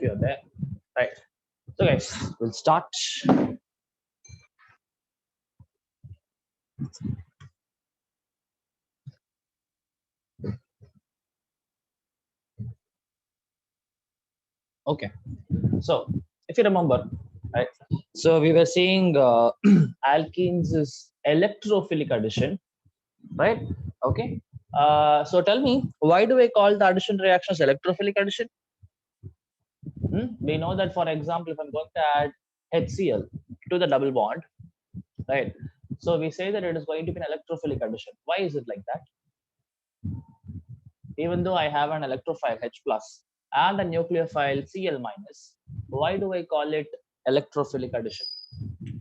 you're there, right? So guys, we'll start. Okay, so if you remember, right? So we were seeing alkenes is electrophilic addition, right? Okay. So tell me, why do I call the addition reactions electrophilic addition? We know that, for example, if I'm going to add HCl to the double bond, right? So we say that it is going to be an electrophilic addition. Why is it like that? Even though I have an electrophile H plus and a nucleophile Cl minus, why do I call it electrophilic addition?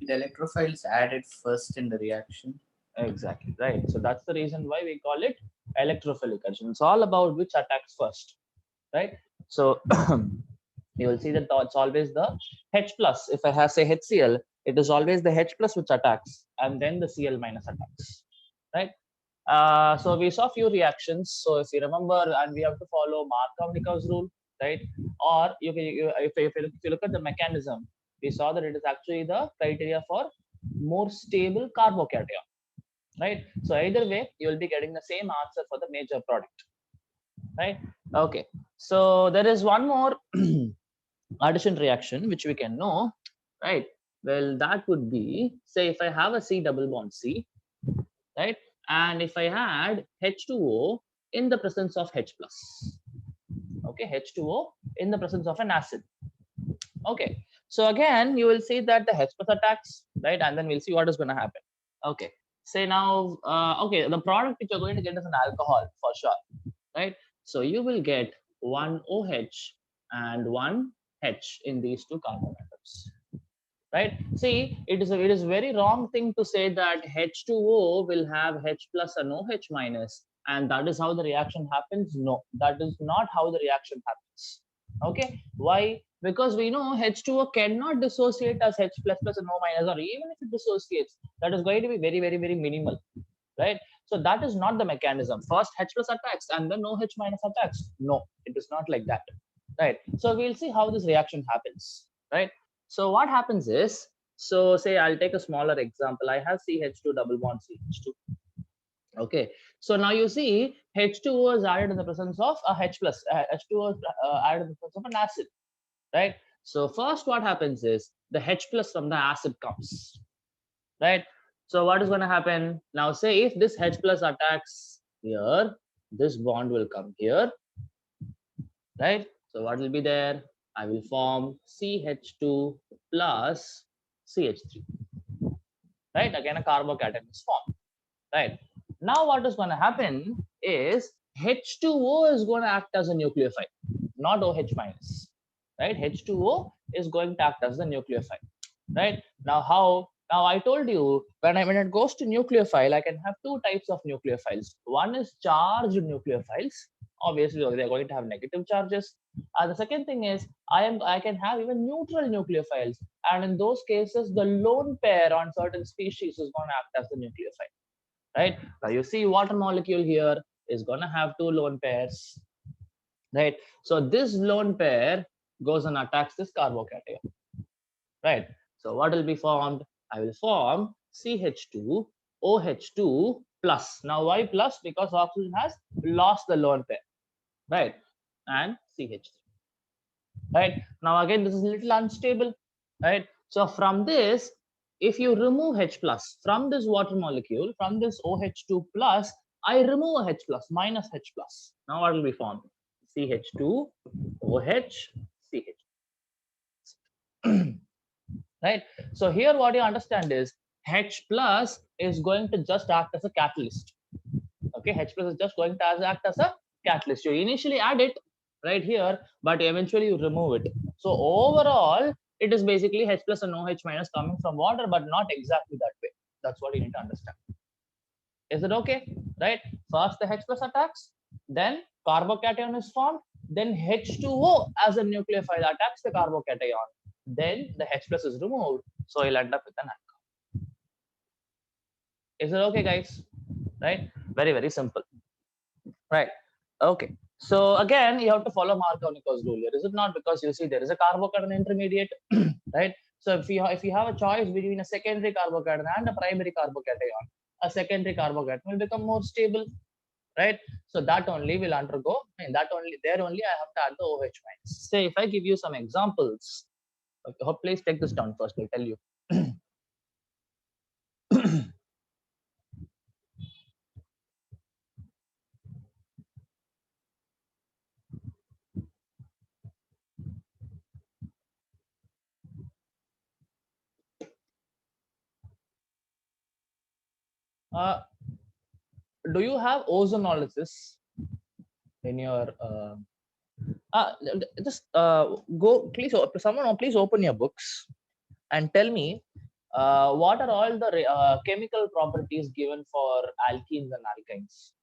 The electrophile is added first in the reaction. Exactly, right. So that's the reason why we call it electrophilic addition. It's all about which attacks first, right? So you will see that it's always the H plus. If I have say HCl, it is always the H plus which attacks and then the Cl minus attacks, right? So we saw few reactions. So if you remember, and we have to follow Markov-Nikov's rule, right? Or if you look at the mechanism, we saw that it is actually the criteria for more stable carbocation, right? So either way, you will be getting the same answer for the major product, right? Okay. So there is one more addition reaction which we can know, right? Well, that would be, say, if I have a C double bond C, right? And if I had H2O in the presence of H plus, okay, H2O in the presence of an acid. Okay, so again, you will see that the H plus attacks, right? And then we'll see what is going to happen. Okay, say now, okay, the product which you're going to get is an alcohol for sure, right? So you will get one OH and one H in these two carbon atoms, right? See, it is a very wrong thing to say that H2O will have H plus and OH minus, and that is how the reaction happens. No, that is not how the reaction happens. Okay, why? Because we know H2O cannot dissociate as H plus plus and O minus, or even if it dissociates, that is going to be very, very, very minimal, right? So that is not the mechanism. First H plus attacks and then OH minus attacks. No, it is not like that, right? So we'll see how this reaction happens, right? So what happens is, so say I'll take a smaller example. I have CH2 double bond CH2. Okay, so now you see H2O is added in the presence of a H plus. H2O is added in the presence of an acid, right? So first what happens is the H plus from the acid comes, right? So what is going to happen? Now say if this H plus attacks here, this bond will come here, right? So what will be there? I will form CH2 plus CH3, right? Again, a carbocation is formed, right? Now what is going to happen is H2O is going to act as a nucleophile, not OH minus, right? H2O is going to act as the nucleophile, right? Now how? Now I told you when it goes to nucleophile, I can have two types of nucleophiles. One is charged nucleophiles. Obviously, they're going to have negative charges. The second thing is I can have even neutral nucleophiles, and in those cases, the lone pair on certain species is going to act as the nucleophile, right? Now you see water molecule here is going to have two lone pairs, right? So this lone pair goes and attacks this carbocation, right? So what will be formed? I will form CH2 OH2 plus. Now why plus? Because oxygen has lost the lone pair, right? And CH3, right? Now again, this is a little unstable, right? So from this, if you remove H plus from this water molecule, from this OH2 plus, I remove a H plus minus H plus. Now what will be formed? CH2 OH CH. Right? So here what you understand is H plus is going to just act as a catalyst. Okay, H plus is just going to act as a catalyst. You initially add it right here, but eventually you remove it. So overall, it is basically H plus and OH minus coming from water, but not exactly that way. That's what you need to understand. Is it okay? Right? First the H plus attacks, then carbocation is formed, then H2O as a nucleophile attacks the carbocation. Then the H plus is removed, so you'll end up with an alcohol. Is it okay, guys? Right? Very, very simple. Right. Okay. So again, you have to follow Markovnikov's rule here, is it not? Because you see there is a carbocation intermediate, right? So if you have a choice between a secondary carbocation and a primary carbocation, a secondary carbocation will become more stable, right? So that only will undergo, and that only there only I have to add the OH minus. Say if I give you some examples, okay, please take this down first. I'll tell you. Do you have ozonolysis in your just go please someone please open your books and tell me what are all the chemical properties given for alkenes and alkynes.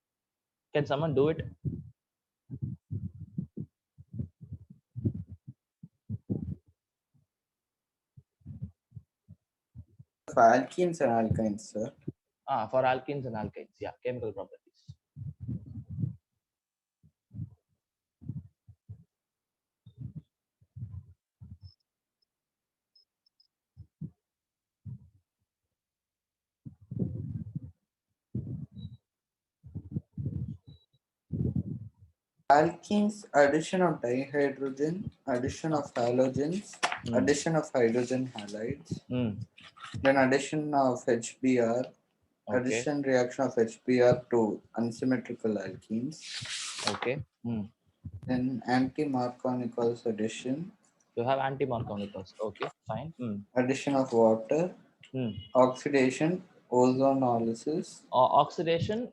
Can someone do it? For alkenes and alkynes, sir. For alkenes and alkynes, yeah, chemical properties. Alkenes, addition of dihydrogen, addition of halogens, addition of hydrogen halides, then addition of HBr, addition reaction of HBr to unsymmetrical alkenes. Okay. Then anti-Markovnikov's addition. You have anti-Markovnikov's. Okay, fine. Addition of water, oxidation, ozonolysis. Oxidation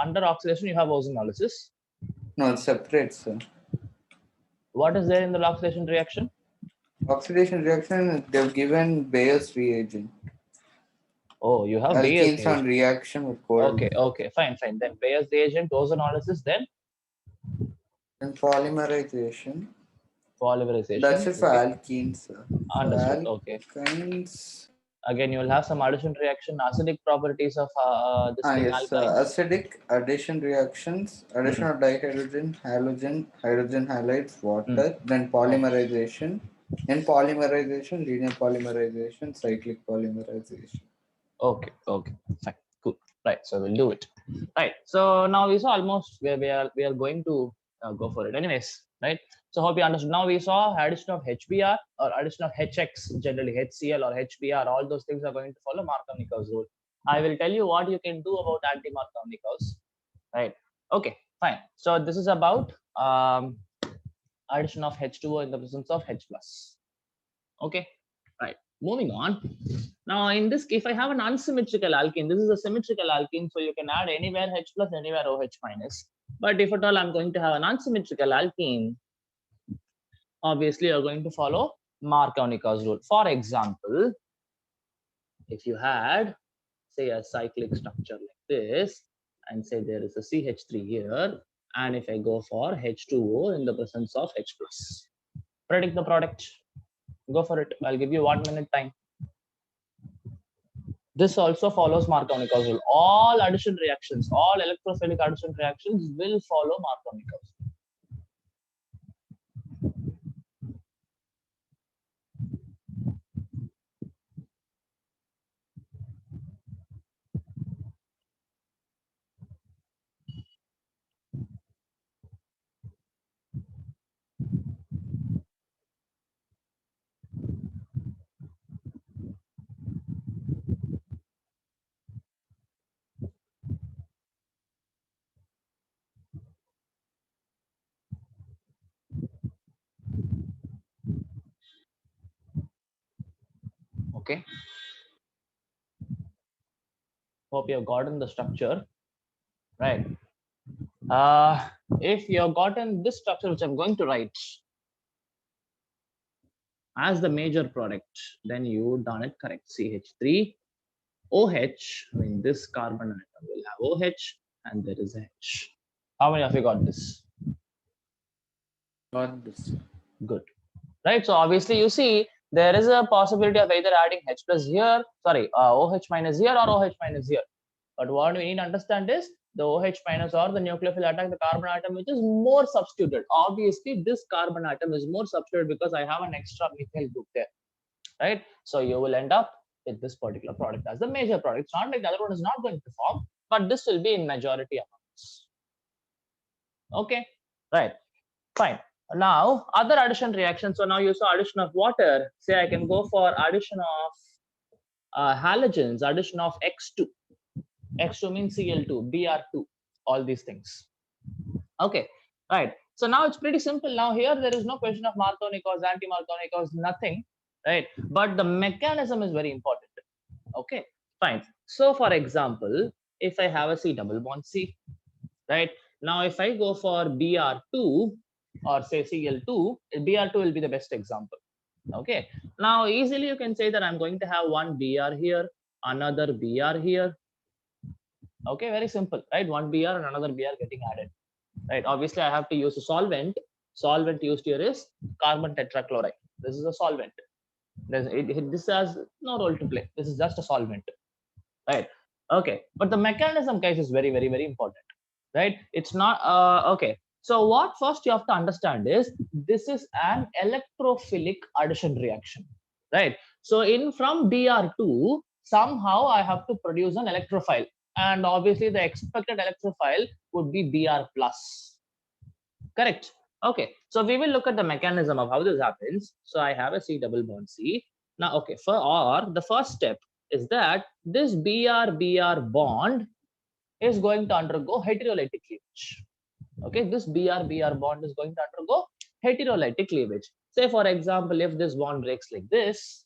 under oxidation you have ozonolysis. No, it's separate, sir. What is there in the oxidation reaction? Oxidation reaction, they've given Bayer's reagent. Oh, you have Alkenes Bayer's on reaction with cold. Okay, fine. Then Bayer's reagent, ozonolysis, then polymerization. That's it for alkenes, sir. Understood. Okay. Alkenes. Again, you will have some addition reaction, acidic properties of this thing, yes, acidic addition reactions, addition of dihydrogen, halogen, hydrogen halides, water, then polymerization. In polymerization, linear polymerization, cyclic polymerization. Okay, fine, cool. Right, so we'll do it. Right, so now we saw almost where we are going to go for it. Anyways, right. So hope you understood. Now we saw addition of HBr or addition of HX, generally HCl or HBr. All those things are going to follow Markovnikov's rule. I will tell you what you can do about anti-Markovnikov's. Right. Okay, fine. So this is about addition of H2O in the presence of H plus. Okay, right. Moving on. Now, in this, if I have an unsymmetrical alkene, this is a symmetrical alkene, so you can add anywhere H plus, anywhere OH minus. But if at all I'm going to have an unsymmetrical alkene, obviously you're going to follow Markovnikov's rule. For example, if you had, say, a cyclic structure like this, and say there is a CH3 here, and if I go for H2O in the presence of H plus, predict the product. Go for it. I'll give you 1 minute time. This also follows Markovnikov's rule. All addition reactions, all electrophilic addition reactions will follow Markovnikov's rule. Okay. Hope you have gotten the structure, right? If you have gotten this structure, which I'm going to write as the major product, then you done it correct. CH3 OH. I mean, this carbon atom will have OH, and there is H. How many of you got this? Got this. Good. Right. So obviously, you see there is a possibility of either adding H plus here, sorry, OH minus here or OH minus here. But what we need to understand is the OH minus or the nucleophile attack the carbon atom which is more substituted. Obviously, this carbon atom is more substituted because I have an extra methyl group there, right? So you will end up with this particular product as the major product. It's not like the other one is not going to form, but this will be in majority amounts. Okay, right, fine. Now other addition reactions. So now you saw addition of water. Say I can go for addition of halogens, addition of X2. X2 means Cl2, Br2, all these things. Okay, right. So now it's pretty simple. Now here there is no question of Markovnikov, anti-Markovnikov, nothing, right? But the mechanism is very important. Okay, fine. So for example, if I have a C double bond C, right? Now if I go for Br2 or say Cl2, Br2 will be the best example. Okay, now easily you can say that I'm going to have one Br here, another Br here. Okay, very simple, right? One Br and another Br getting added, right? Obviously, I have to use a solvent. Solvent used here is carbon tetrachloride. This is a solvent. This has no role to play. This is just a solvent, right? Okay, but the mechanism, guys, is very, very, very important, right? It's not okay. So what first you have to understand is this is an electrophilic addition reaction, right? So from Br2, somehow I have to produce an electrophile. And obviously the expected electrophile would be Br plus. Correct. Okay. So we will look at the mechanism of how this happens. So I have a C double bond C. Now, okay, the first step is that this Br bond is going to undergo heterolytic cleavage. Okay, this Br bond is going to undergo heterolytic cleavage. Say for example, if this bond breaks like this,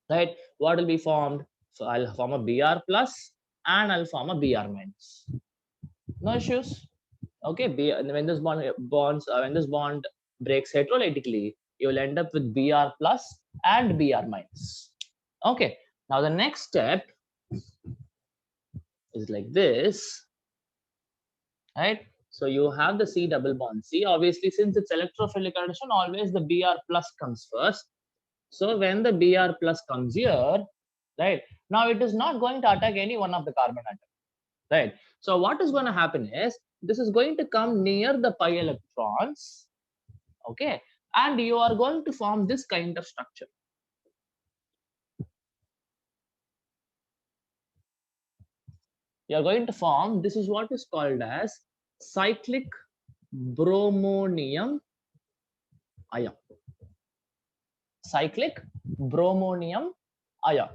right, what will be formed? So I'll form a Br plus and I'll form a Br minus. No issues. Okay, when this bond breaks heterolytically, you will end up with Br plus and Br minus. Okay, now the next step is like this, right? So you have the C double bond C. Obviously, since it's electrophilic addition, always the Br plus comes first. So when the Br plus comes here, right, now it is not going to attack any one of the carbon atoms, right? So what is going to happen is this is going to come near the pi electrons, okay, and you are going to form this kind of structure. You are going to form, this is what is called as cyclic bromonium ion. Cyclic bromonium ion.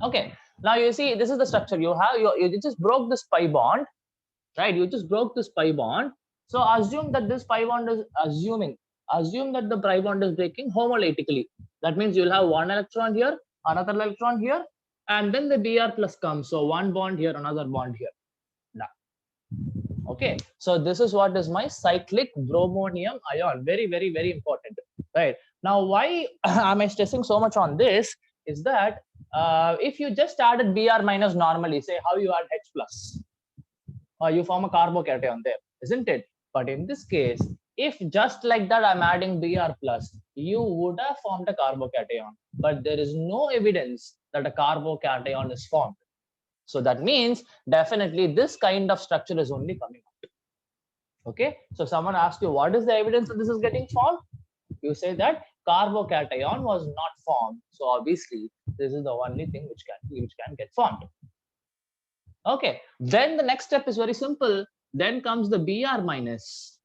Okay, now you see this is the structure you have. You just broke this pi bond, right? You just broke this pi bond. So assume that this pi bond is assume that the pi bond is breaking homolytically. That means you'll have one electron here, another electron here, and then the Br plus comes. So one bond here, another bond here. Done. Okay, so this is what is my cyclic bromonium ion. Very, very, very important, right? Now, why am I stressing so much on this? Is that if you just added Br minus normally, say how you add H plus, you form a carbocation there, isn't it? But in this case, if just like that I'm adding Br plus, you would have formed a carbocation, but there is no evidence that a carbocation is formed. So that means definitely this kind of structure is only coming out. Okay, so someone asks you what is the evidence that this is getting formed? You say that carbocation was not formed. So obviously this is the only thing which can get formed. Okay, then the next step is very simple. Then comes the Br minus.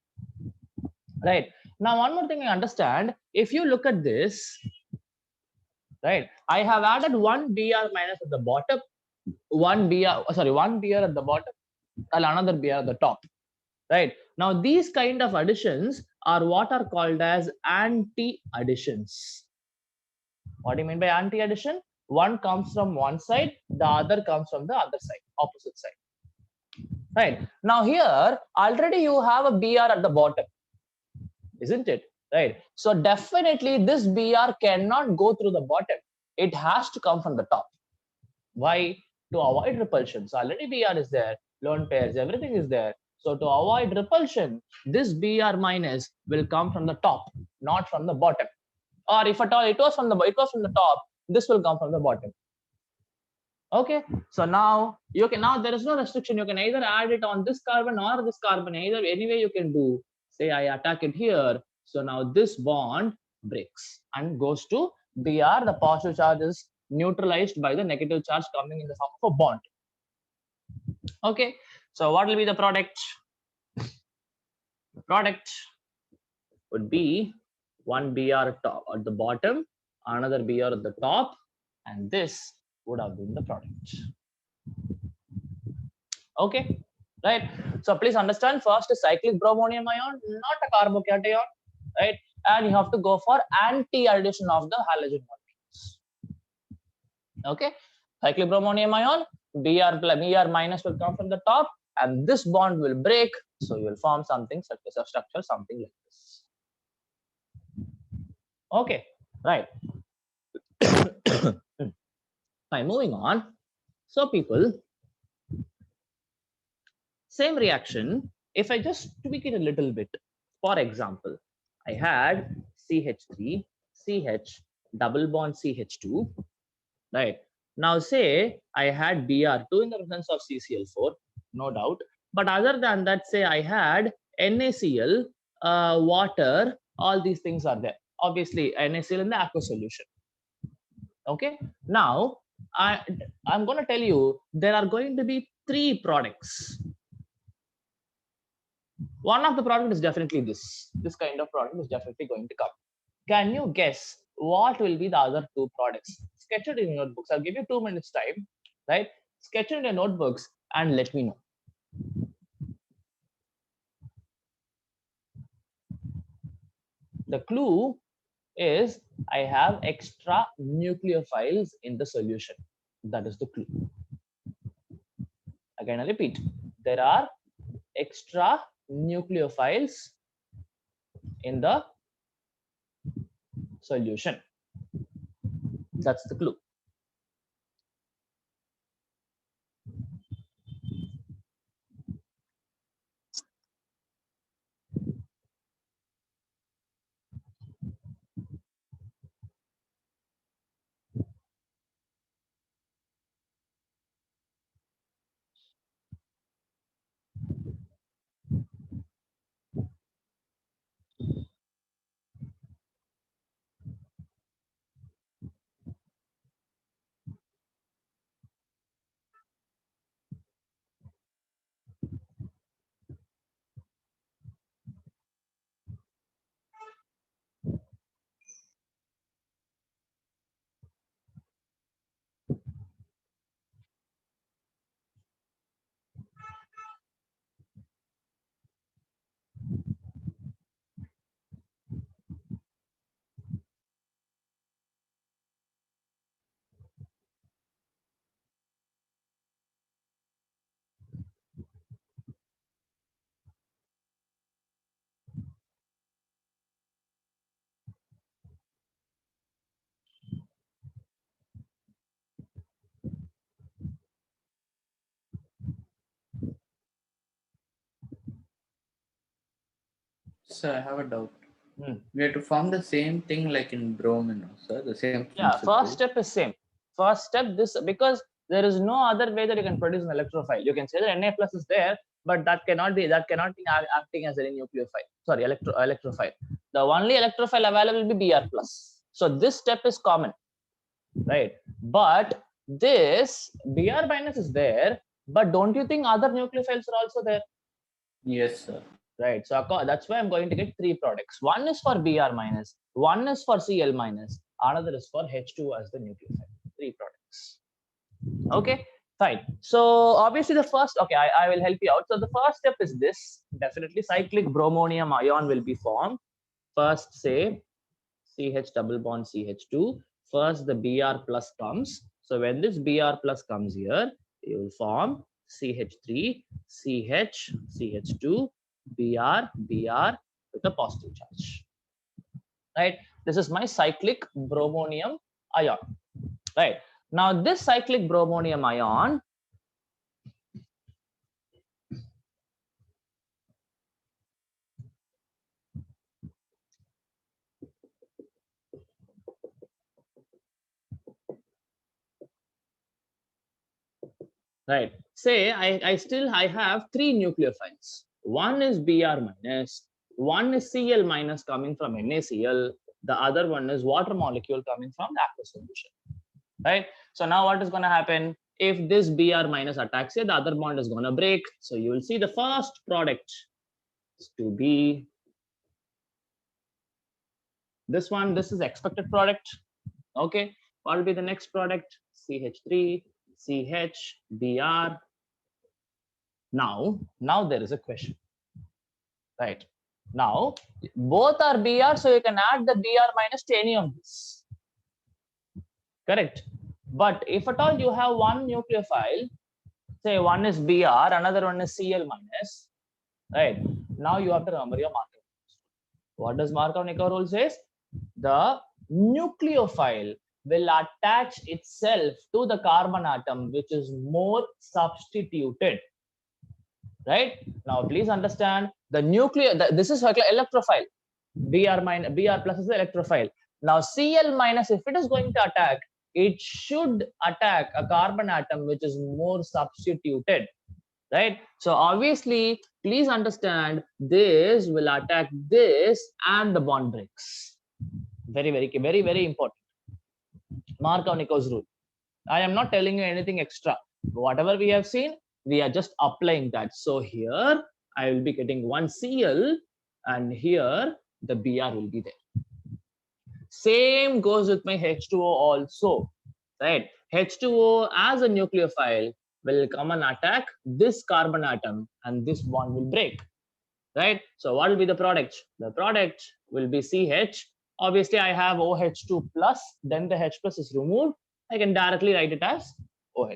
Right, now one more thing I understand, if you look at this, right, I have added one Br minus at the bottom, one Br at the bottom and another Br at the top, right? Now these kind of additions are what are called as anti-additions. What do you mean by anti-addition? One comes from one side, the other comes from the other side, opposite side. Right, now here already you have a Br at the bottom, isn't it? Right, so definitely this Br cannot go through the bottom. It has to come from the top. Why? To avoid repulsion. So already Br is there, lone pairs, everything is there. So to avoid repulsion, this Br minus will come from the top, not from the bottom. Or if at all it was from the top, this will come from the bottom. Okay, so now you can, now there is no restriction. You can either add it on this carbon or this carbon. Either anyway you can do. Say I attack it here. So now this bond breaks and goes to Br. The positive charge is neutralized by the negative charge coming in the form of a bond. Okay, so what will be the product? The product would be one Br top at the bottom, another Br at the top, and this would have been the product. Okay, right? So please understand, first is cyclic bromonium ion, not a carbocation, right? And you have to go for anti-addition of the halogen molecules. Okay, cyclic bromonium ion, Br minus will come from the top, and this bond will break, so you will form something such as a structure, something like this. Okay, right. Fine, moving on. So people, same reaction, if I just tweak it a little bit, for example, I had CH3, CH, double bond CH2, right? Now say I had Br2 in the presence of CCl4, no doubt. But other than that, say I had NaCl, water, all these things are there. Obviously, NaCl in the aqueous solution. Okay. Now, I'm going to tell you there are going to be 3 products. One of the product is definitely this. This kind of product is definitely going to come. Can you guess what will be the other 2 products? Sketch it in your notebooks. I'll give you 2 minutes time, right? Sketch it in your notebooks and let me know. The clue is I have extra nucleophiles in the solution. That is the clue. Again, I repeat, there are extra nucleophiles in the solution. That's the clue. So I have a doubt. We have to form the same thing like in bromine, sir. The same principle. Yeah, first step is same. First step, this, because there is no other way that you can produce an electrophile. You can say that Na plus is there, but that cannot be acting as any nucleophile. Sorry, electrophile. The only electrophile available will be Br plus. So this step is common, right? But this Br minus is there, but don't you think other nucleophiles are also there? Yes, sir. Right. So that's why I'm going to get 3 products. One is for Br minus, one is for Cl minus, another is for H2 as the nucleophile. 3 products. Okay, fine. So obviously the first, okay, I will help you out. So the first step is this. Definitely cyclic bromonium ion will be formed. First, say CH double bond CH2. First the Br plus comes. So when this Br plus comes here, you will form CH3, CH, CH2, Br, Br with a positive charge. Right. This is my cyclic bromonium ion. Right. Now this cyclic bromonium ion right? Say I have three nucleophiles. One is Br minus, one is Cl minus coming from NaCl, the other one is water molecule coming from the aqueous solution, right? So now what is going to happen? If this Br minus attacks here, the other bond is going to break. So you will see the first product is to be this one. This is expected product. Okay, what will be the next product? CH3, CH, Br. Now there is a question, right? Now both are Br, so you can add the Br minus to any of this, correct? But if at all you have one nucleophile, say one is Br, another one is Cl minus, right? Now you have to remember your Markov. What does Markov-Nikodym rule says? The nucleophile will attach itself to the carbon atom which is more substituted, right? Now please understand the this is electrophile. Br plus is the electrophile. Now Cl minus, if it is going to attack, it should attack a carbon atom which is more substituted, right? So obviously, please understand this will attack this and the bond breaks. Very, very, very, very important. Markov-Nikodym rule. I am not telling you anything extra. Whatever we have seen, we are just applying that. So here I will be getting one Cl and here the Br will be there. Same goes with my H2O also, right? H2O as a nucleophile will come and attack this carbon atom and this bond will break, right? So what will be the product? The product will be CH. Obviously, I have OH2 plus, then the H plus is removed. I can directly write it as OH.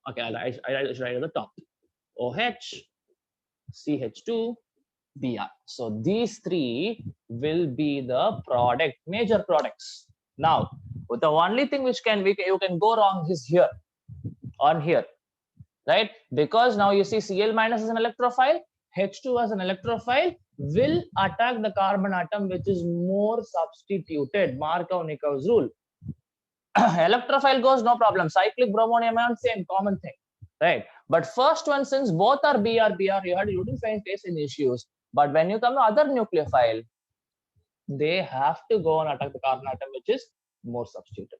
Okay, I should write at the top. OH, CH2, Br. So these three will be the product, major products. Now, the only thing which you can go wrong is here, on here, right? Because now you see Cl minus is an electrophile, H2 as an electrophile will attack the carbon atom which is more substituted. Markov-Nikodym rule. Electrophile goes no problem. Cyclic bromonium ion, same common thing, right? But first one, since both are Br, you wouldn't face any issues. But when you come to other nucleophile, they have to go and attack the carbon atom which is more substituted.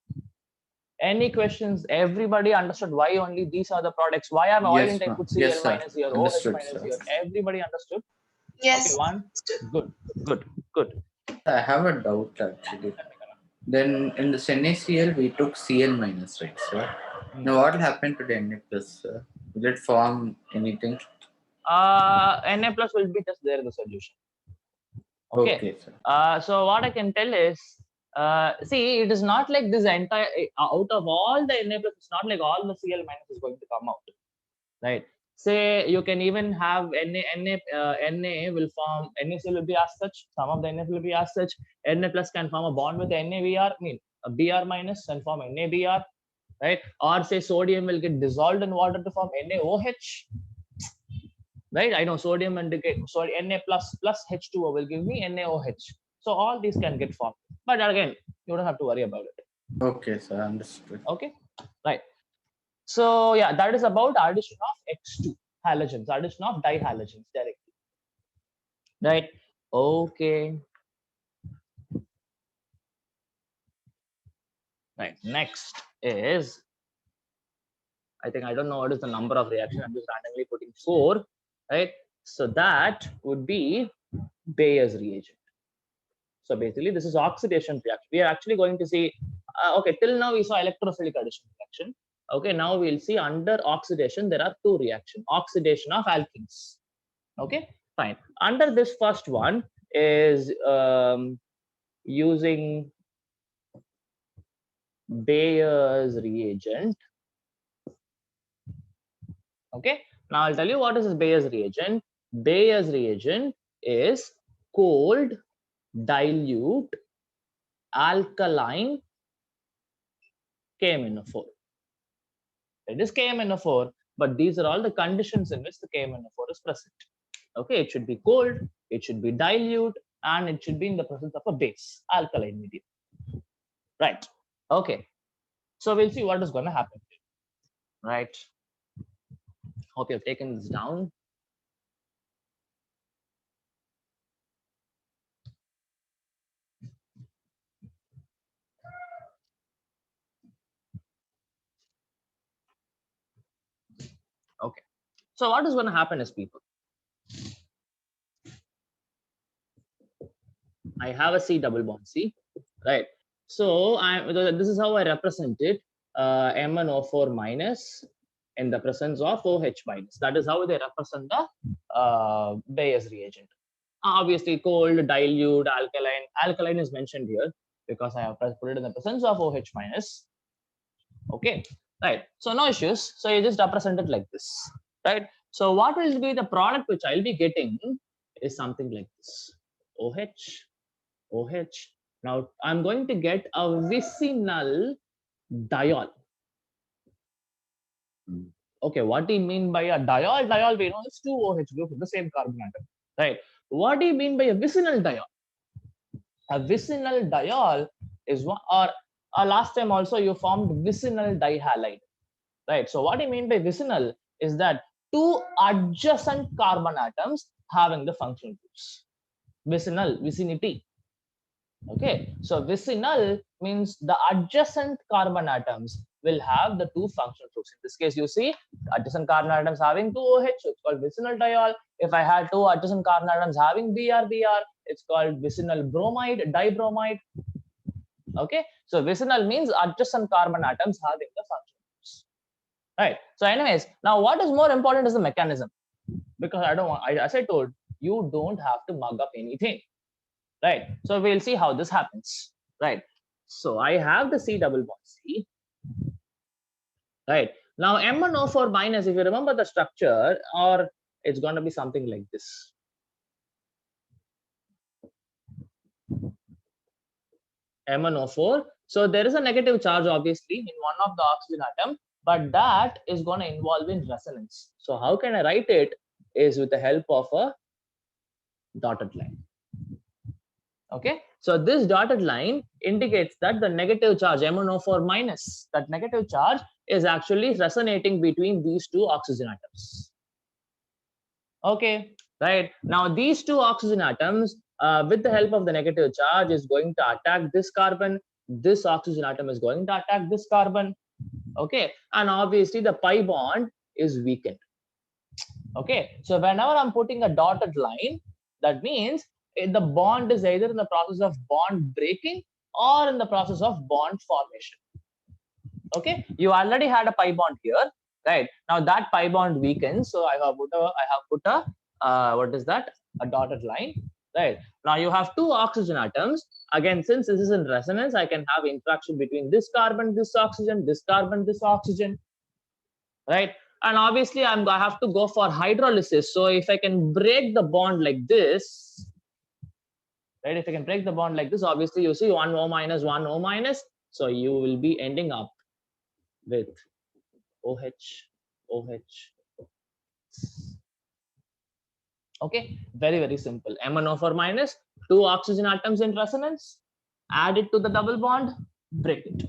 Any questions? Everybody understood why only these are the products? Why am I didn't I put Cl minus here, OH minus here? Everybody understood? Yes. Okay, one. Good. I have a doubt actually. Then in the NaCl we took Cl minus, right, sir? Now what happened to the Na plus, sir? Will it form anything? Na plus will be just there in the solution. Okay sir. So what I can tell is, see, it is not like this entire, out of all the Na plus, it's not like all the Cl minus is going to come out, right? Say you can even have Na will form, NaCl will be as such, some of the NF will be as such, Na plus can form a bond with NaBr, a Br minus and form NaBr, right? Or say sodium will get dissolved in water to form NaOH, right? I know sodium and Na plus H2O will give me NaOH. So all these can get formed. But again, you don't have to worry about it. Okay, sir, understood. Okay, right. So yeah, that is about addition of X2 halogens, addition of dihalogens directly. Right. Okay. Right. Next is, I think I don't know what is the number of reaction. I'm just randomly putting 4. Right. So that would be Bayer's reagent. So basically, this is oxidation reaction. We are actually going to see. Okay, till now we saw electrophilic addition reaction. Okay, now we'll see under oxidation there are 2 reactions. Oxidation of alkenes. Okay, fine. Under this first one is using Bayer's reagent. Okay, now I'll tell you what is this Bayer's reagent. Bayer's reagent is cold, dilute, alkaline KMnO4. It is KMnO4, but these are all the conditions in which the KMnO4 is present. Okay, it should be cold, it should be dilute, and it should be in the presence of a base, alkaline medium. Right. Okay. So we'll see what is going to happen. Right. Hope you've taken this down. Okay. So what is going to happen is, people, I have a C double bond C, right? So this is how I represent it, MnO4 minus in the presence of OH minus. That is how they represent the Bayes reagent. Obviously, cold, dilute, alkaline. Alkaline is mentioned here because I have put it in the presence of OH minus. Okay, right. So no issues. So you just represent it like this, right? So what will be the product which I'll be getting is something like this: OH, OH. Now I'm going to get a vicinal diol. Okay, what do you mean by a diol? Diol, we know it's two OH groups of the same carbon atom, right? What do you mean by a vicinal diol? A vicinal diol is one, or last time also you formed vicinal dihalide, right? So what do you mean by vicinal is that two adjacent carbon atoms having the functional groups. Vicinal, vicinity. Okay, so vicinal means the adjacent carbon atoms will have the two functional groups. In this case, you see adjacent carbon atoms having two OH, it's called vicinal diol. If I had two adjacent carbon atoms having Br, it's called vicinal bromide, dibromide. Okay, so vicinal means adjacent carbon atoms having the functional groups. Right. So, anyways, now what is more important is the mechanism, because I don't want, as I told, you don't have to mug up anything. Right. So we'll see how this happens. Right. So I have the C double bond C. Right. Now MnO4 minus, if you remember the structure, or it's going to be something like this. MnO4. So there is a negative charge obviously in one of the oxygen atom, but that is going to involve in resonance. So how can I write it is with the help of a dotted line. Okay, so this dotted line indicates that the negative charge MnO4 minus, that negative charge is actually resonating between these two oxygen atoms. Okay, right. Now these two oxygen atoms with the help of the negative charge is going to attack this carbon. This oxygen atom is going to attack this carbon. Okay, and obviously the pi bond is weakened. Okay, so whenever I'm putting a dotted line, that means the bond is either in the process of bond breaking or in the process of bond formation. Okay, you already had a pi bond here, right? Now that pi bond weakens, so I have put a what is that? A dotted line, right? Now you have two oxygen atoms. Again, since this is in resonance, I can have interaction between this carbon, this oxygen, this carbon, this oxygen, right? And obviously I have to go for hydrolysis. So if I can break the bond like this, right? If I can break the bond like this, obviously you see 1 O minus, 1 O minus. So you will be ending up with OH, OH. Okay, very, very simple. MnO4 minus, two oxygen atoms in resonance, add it to the double bond, break it.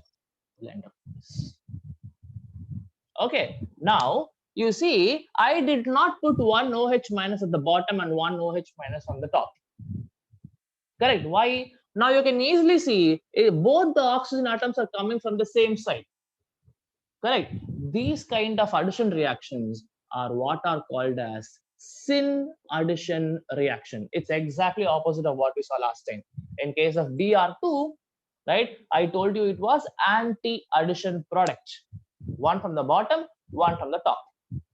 We'll end up with this. Okay, now you see, I did not put one OH minus at the bottom and one OH minus on the top. Correct. Why? Now you can easily see both the oxygen atoms are coming from the same side. Correct. These kind of addition reactions are what are called as syn addition reaction. It's exactly opposite of what we saw last time. In case of Br2, right, I told you it was anti-addition product. One from the bottom, one from the top.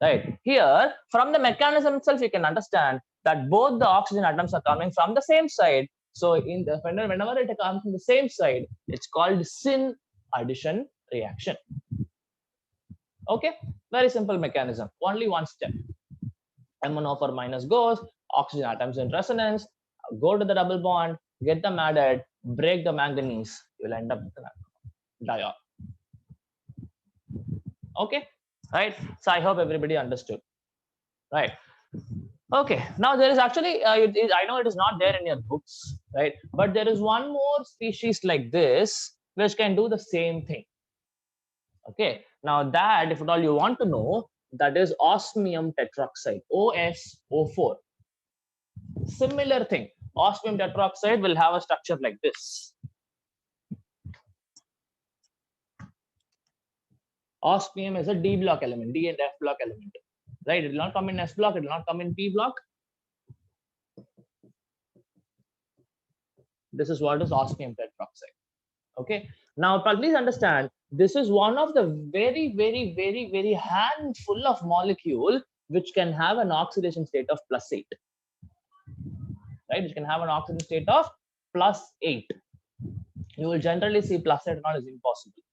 Right. Here, from the mechanism itself, you can understand that both the oxygen atoms are coming from the same side. So whenever it comes from the same side, it's called syn addition reaction. Okay, very simple mechanism, only one step. MnO4 minus goes, oxygen atoms in resonance, go to the double bond, get them added, break the manganese, you'll end up with a diol. Okay, right? So I hope everybody understood. Right. Okay, now there is actually, I know it is not there in your books, right? But there is one more species like this, which can do the same thing. Okay, now that if at all you want to know, that is osmium tetroxide, OSO4. Similar thing, osmium tetroxide will have a structure like this. Osmium is a D block element, D and F block element, right? It will not come in S block, it will not come in P block. This is what is osmium tetroxide. Okay, now please understand, this is one of the very handful of molecule which can have an oxidation state of +8, right? Which can have an oxidation state of +8. You will generally see +8 not is impossible.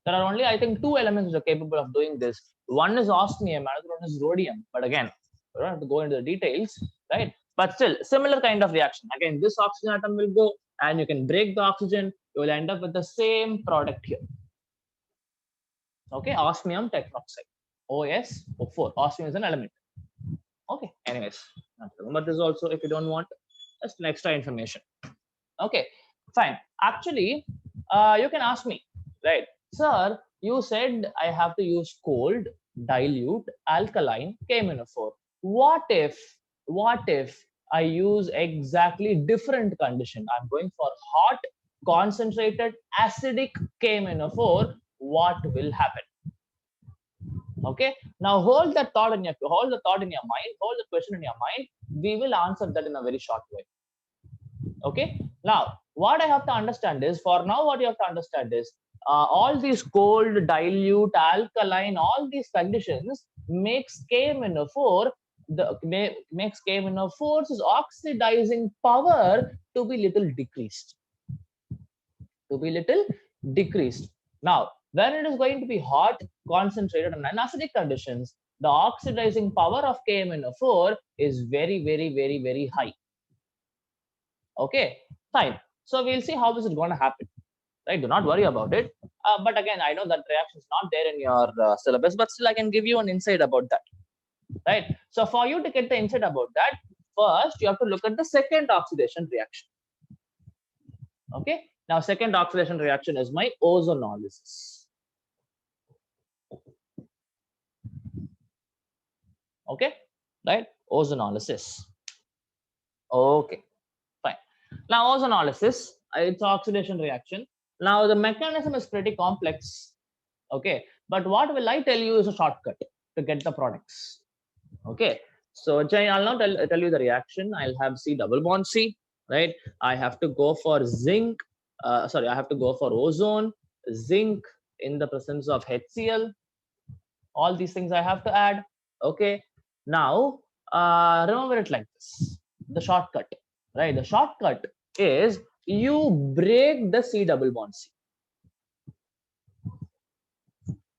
There are only, I think, 2 elements which are capable of doing this. One is osmium, another one is rhodium. But again, we don't have to go into the details, right? But still, similar kind of reaction. Again, this oxygen atom will go, and you can break the oxygen. You will end up with the same product here. Okay, osmium tetroxide, OSO4. Osmium is an element. Okay, anyways, remember this also if you don't want, just an extra information. Okay, fine. Actually, you can ask me, right? Sir, you said I have to use cold, dilute, alkaline, KMnO4. What if I use exactly different condition? I'm going for hot, concentrated, acidic KMnO4. What will happen? Okay, now hold the thought in your mind, hold the question in your mind. We will answer that in a very short way. Okay, now what I have to understand is, for now, what you have to understand is, all these cold, dilute, alkaline, all these conditions makes KMnO4, makes KMnO4's oxidizing power to be little decreased. Now, when it is going to be hot, concentrated, and acidic conditions, the oxidizing power of KMnO4 is very high. Okay, fine. So we'll see how is it going to happen. Right? Do not worry about it. But again, I know that reaction is not there in your syllabus, but still I can give you an insight about that. Right? So for you to get the insight about that, first you have to look at the second oxidation reaction. Okay. Now, second oxidation reaction is my ozonolysis. Okay, right? Ozonolysis. Okay, fine. Now, ozonolysis, it's oxidation reaction. Now, the mechanism is pretty complex. Okay, but what will I tell you is a shortcut to get the products. Okay, so I'll not tell you the reaction. I'll have C double bond C, right? I have to go for zinc. I have to go for ozone, zinc in the presence of HCl. All these things I have to add. Okay, now remember it like this: the shortcut, right? The shortcut is you break the C double bond C.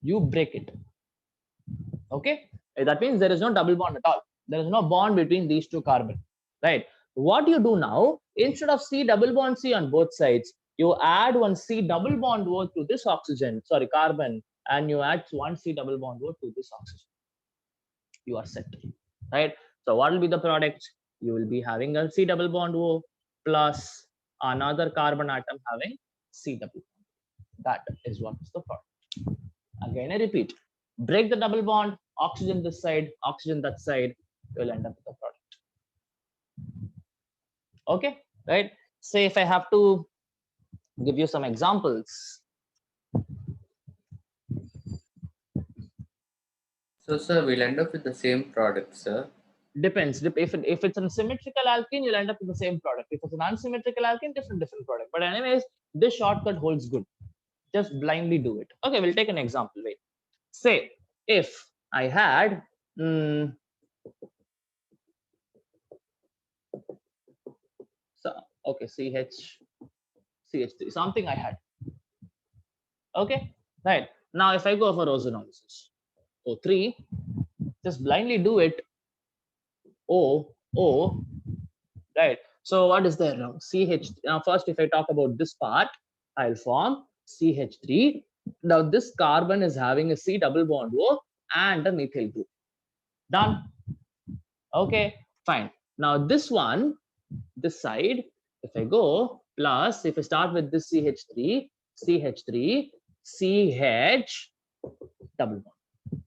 You break it. Okay, that means there is no double bond at all. There is no bond between these two carbon, right? What you do now, instead of C double bond C on both sides, you add one C double bond O to this carbon, and you add one C double bond O to this oxygen. You are set, right? So what will be the product? You will be having a C double bond O plus another carbon atom having C double bond. That is what is the product. Again, I repeat, break the double bond, oxygen this side, oxygen that side, you will end up with the product. Okay, right? Say if I have to give you some examples. So, sir, we'll end up with the same product, sir. Depends. If it's a symmetrical alkene, you'll end up with the same product. If it's an unsymmetrical alkene, different product. But anyways, this shortcut holds good. Just blindly do it. Okay, we'll take an example. Wait. Say if I had CH3, something I had. Okay, right. Now if I go for ozonolysis, O3, just blindly do it. O, right? So what is there now? CH. Now first, if I talk about this part, I'll form CH3. Now this carbon is having a C double bond O and a methyl group. Done. Okay, fine. Now this one, this side, if I go plus, if I start with this CH3, CH double bond.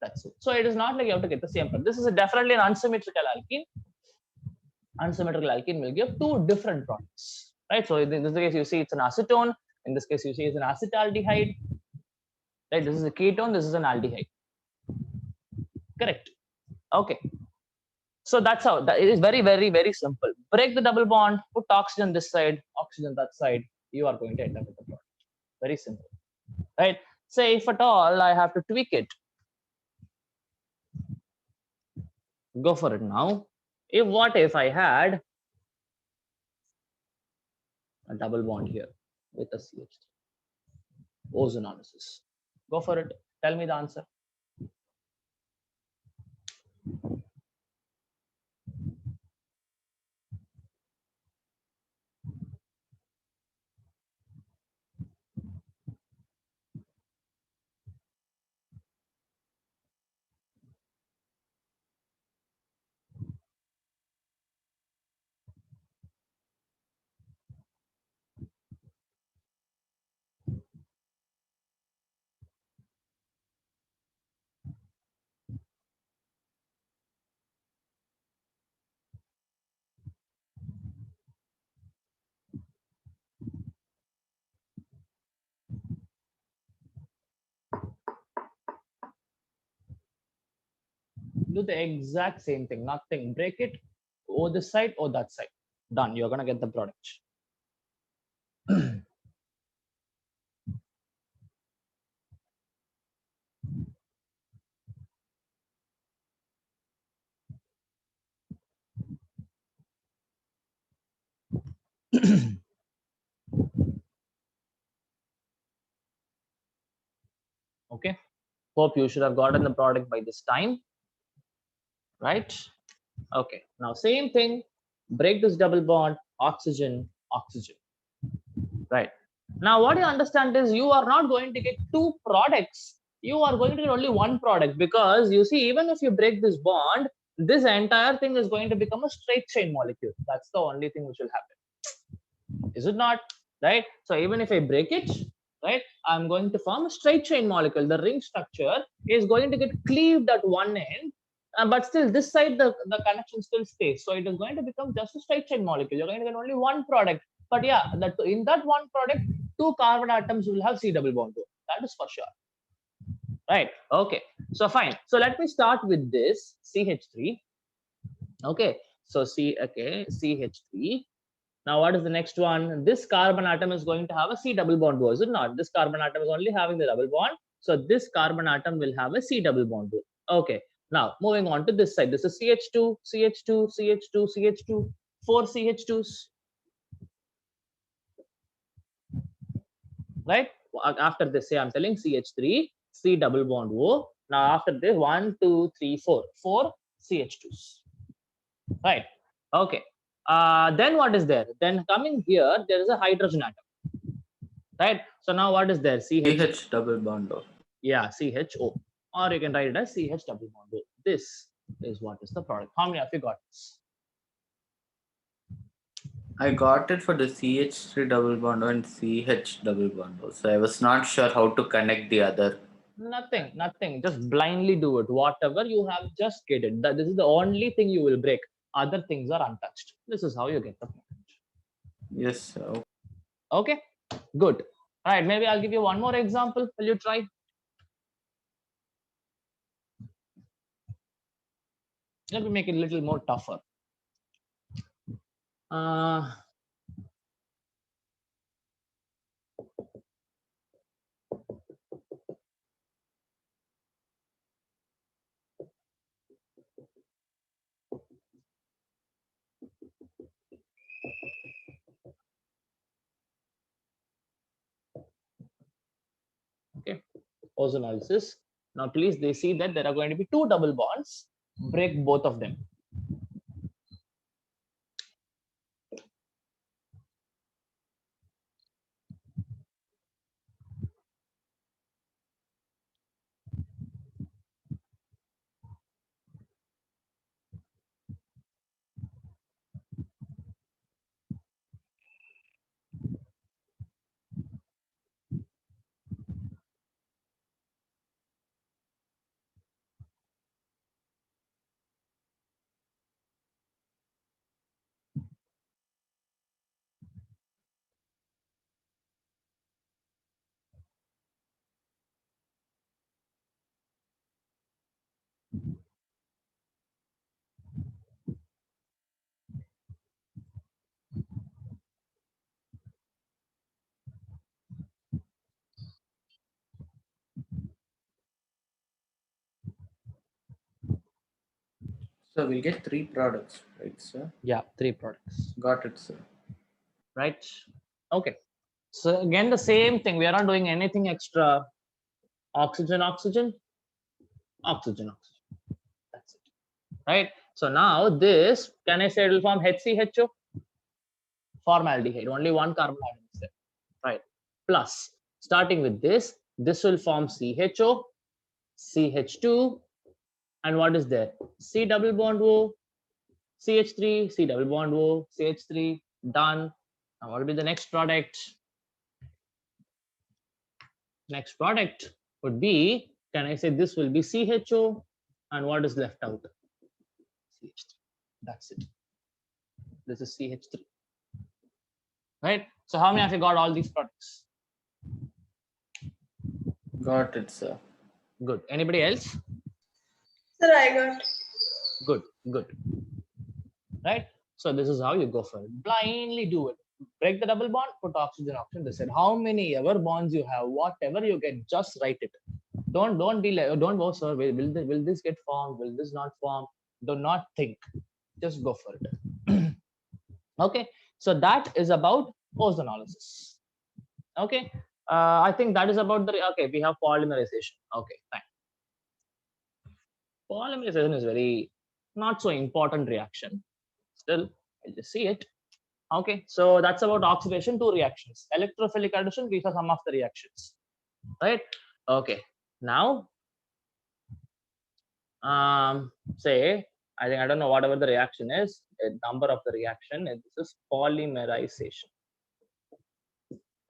That's That's it. So it is not like you have to get the same product. This is definitely an unsymmetrical alkene. Unsymmetrical alkene will give two different products, right? So in this case, you see it's an acetone. In this case, you see it's an acetaldehyde. Right? This is a ketone. This is an aldehyde. Correct. Okay. So that's how that it is very, very, very simple. Break the double bond, put oxygen this side, oxygen that side. You are going to end up with the product. Very simple. Right? Say if at all I have to tweak it. Go for it now. What if I had a double bond here with a CH3? Ozonolysis. Go for it. Tell me the answer. Do the exact same thing. Nothing. Break it. Or this side or that side. Done. You're gonna get the product. Okay. Hope you should have gotten the product by this time. Right? Okay. Now same thing. Break this double bond. Oxygen. Oxygen. Right. Now what you understand is you are not going to get two products. You are going to get only one product, because you see, even if you break this bond, this entire thing is going to become a straight chain molecule. That's the only thing which will happen. Is it not? Right? So even if I break it, right, I'm going to form a straight chain molecule. The ring structure is going to get cleaved at one end, but still this side the connection still stays. So it is going to become just a straight chain molecule. You're going to get only one product. But yeah, that in that one product, two carbon atoms will have C double bond. That is for sure. Right. Okay. So fine. So let me start with this CH3. Okay. So CH3. Now, what is the next one? This carbon atom is going to have a C double bond, is it not? This carbon atom is only having the double bond. So this carbon atom will have a C double bond. Okay. Now, moving on to this side. This is CH2, CH2, CH2, CH2, 4 CH2s. Right? After this, say I'm telling CH3, C double bond O. Now, after this, 1, 2, 3, 4. 4 CH2s. Right? Okay. Then what is there? Then coming here, there is a hydrogen atom. Right? So now what is there? CH double bond O. Yeah, CHO. Or you can write it as CH double bond O. This is what is the product. How many of you got this? I got it for the CH3 double bond O and CH double bond O. So I was not sure how to connect the other. Nothing. Just blindly do it. Whatever you have, just get it. This is the only thing you will break. Other things are untouched. This is how you get the point. Yes, sir. Okay, good. All right, maybe I'll give you one more example. Will you try? Let me make it a little more tougher. Okay, ozonolysis. Now, please, they see that there are going to be two double bonds. Break both of them. So we'll get 3 products, right, sir? Yeah, 3 products. Got it, sir. Right. Okay. So again, the same thing. We are not doing anything extra. Oxygen, oxygen, oxygen, oxygen. That's it. Right. So now this, can I say it will form HCHO? Formaldehyde. Only one carbon atom is there. Right. Plus, starting with this will form CHO, CH2, and what is there? C double bond O, CH3, C double bond O, CH3. Done. Now what will be the next product? Next product would be, can I say this will be CHO, and what is left out? CH3. That's it. This is CH3. Right? So how many of you got all these products? Got it, sir. Good. Anybody else? Sir, I got. Good, good. Right? So this is how you go for it. Blindly do it. Break the double bond, put oxygen, oxygen. They said how many ever bonds you have, whatever you get, just write it. Don't be like, don't go, sir. Will this get formed? Will this not form? Do not think. Just go for it. Okay. So that is about ozonolysis. Okay. I think that is about the, okay, we have polymerization. Okay, fine. Polymerization is very not so important reaction. Still, I'll just see it. Okay, so that's about oxidation, 2 reactions. Electrophilic addition, these are some of the reactions. Right? Okay. Now, say, I think I don't know whatever the reaction is, a number of the reaction, and this is polymerization.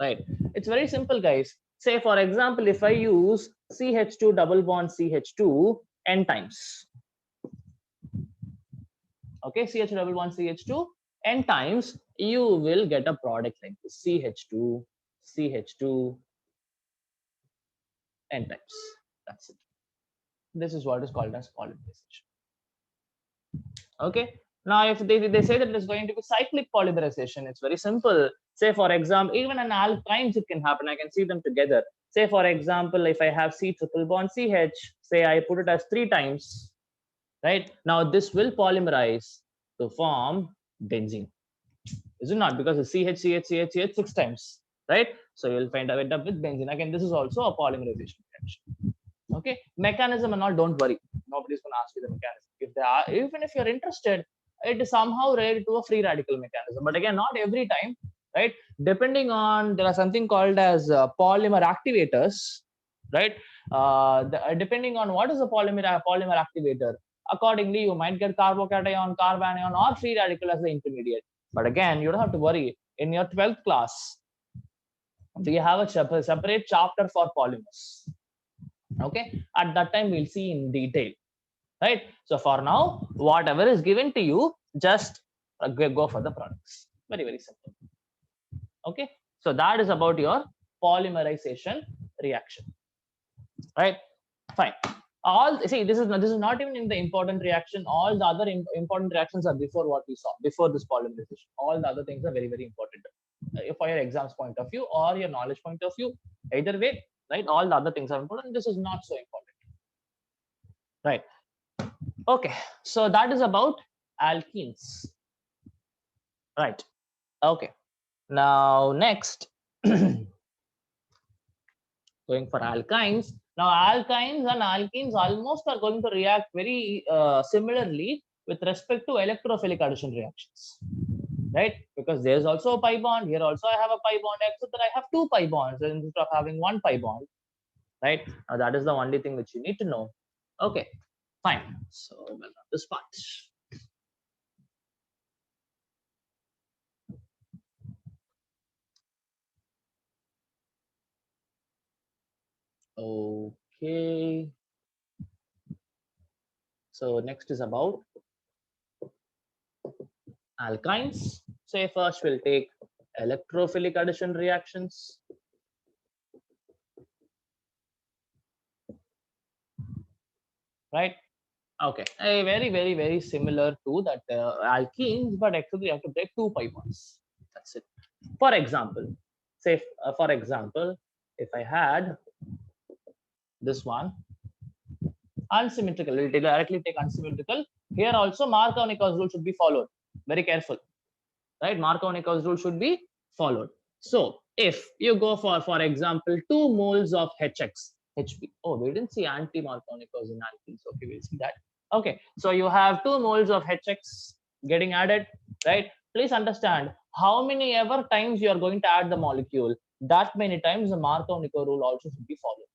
Right? It's very simple, guys. Say, for example, if I use CH2 double bond CH2 n times. Okay, CH2 double bond CH2 n times, you will get a product like this, CH2, CH2 n times. That's it. This is what is called as polymerization. Okay. Now, if they say that it is going to be cyclic polymerization, it's very simple. Say, for example, even in alkynes, it can happen. I can see them together. Say, for example, if I have C triple bond CH, say I put it as 3 times, right? Now, this will polymerize to form benzene. Is it not? Because it's CH, CH, CH, CH 6 times, right? So you'll end up with benzene. Again, this is also a polymerization reaction. Okay, mechanism and all, don't worry. Nobody's going to ask you the mechanism. If they are, even if you're interested, it is somehow related to a free radical mechanism. But again, not every time, right? Depending on, there are something called as polymer activators, right? Depending on what is a polymer activator, accordingly, you might get carbocation, carbanion, or free radical as the intermediate. But again, you don't have to worry. In your 12th class, we have a separate chapter for polymers. Okay, at that time we'll see in detail, right? So for now, whatever is given to you, just go for the products. Very, very simple. Okay, so that is about your polymerization reaction, right? Fine. All, see, this is not even in the important reaction. All the other important reactions are before what we saw, before this polymerization. All the other things are very, very important for your exams point of view or your knowledge point of view. Either way, right? All the other things are important. This is not so important, right? Okay, so that is about alkenes, right? Okay, now next, going for alkynes. Now alkynes and alkenes almost are going to react very similarly with respect to electrophilic addition reactions, right? Because there's also a pi bond here. Also, I have a pi bond, except that I have 2 pi bonds instead of having 1 pi bond, right? Now that is the only thing which you need to know. Okay, fine. So we'll run this part. Okay. So next is about alkynes. Say first we'll take electrophilic addition reactions. Right? Okay. Very, very, very similar to that alkenes, but actually you have to break 2 pi bonds. That's it. For example, say for example, if I had this one unsymmetrical, we'll directly take unsymmetrical Here also Markovnikov's rule should be followed. Very careful, right? Markovnikov's rule should be followed. So if you go for example, 2 moles of HX, HB. Oh, we didn't see anti-Markovnikov's in alkenes. Okay, we'll see that. Okay, so you have 2 moles of HX getting added, right? Please understand how many ever times you are going to add the molecule, that many times the Markovnikov rule also should be followed.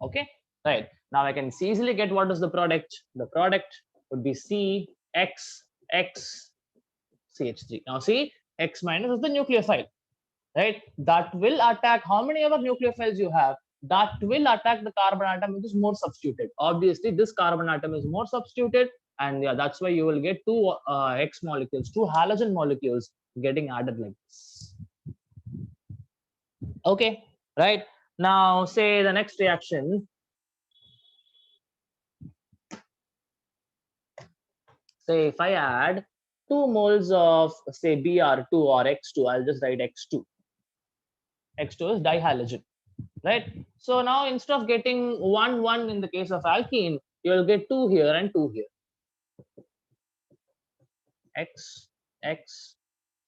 Okay, right. Now I can easily get what is the product. The product would be CXX CH3. Now see, X minus is the nucleophile, right? That will attack how many ever nucleophiles you have. That will attack the carbon atom which is more substituted. Obviously, this carbon atom is more substituted, and yeah, that's why you will get 2 X molecules, 2 halogen molecules getting added like this. Okay, right. Now say the next reaction. Say if I add 2 moles of say Br2 or X2, I'll just write X2. X2 is dihalogen, right? So now instead of getting 1 1 in the case of alkene, you will get 2 here and 2 here. X X